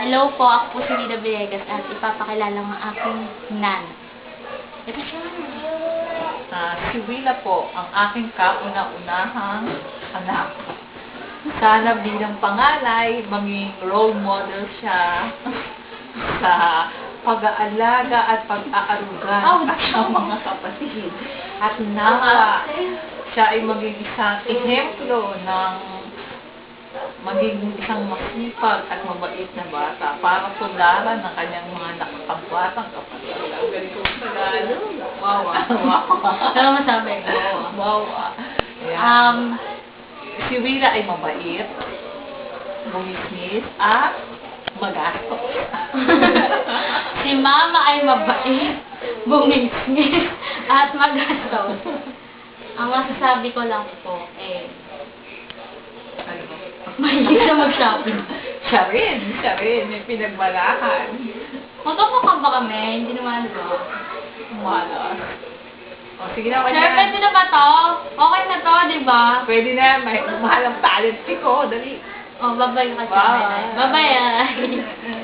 Hello po, ako po si Lida Villegas at ipapakilala ang aking nan. Ito siya. Si Willa po, ang aking kauna-unahang anak. Sana bilang panganay, maging role model siya sa pag-aalaga at pag-aaruga sa mga kapatid. At nawa, siya ay maging isang ehemplo ng maging isang masipag at mabait na bata para tularan ng kanyang mga nakakabatang kapatid. Wow. Ano masabi? Wow. Si Willa ay mabait, bumisnis, at magastos. Si Mama ay mabait, bumisnis, at magastos. Ang masasabi ko lang po, mahilig siya mag-shopping. Siya rin, may pinagmalakan. Magkakaka ba kami? Hindi naman ba? Malas. O, sige na, Sir, kanya. pwede na ba to? Okay na to, di ba? Pwede na, may mahal ang talent ko. Dali. Oh, babay ka sa Bye. Bye-bye.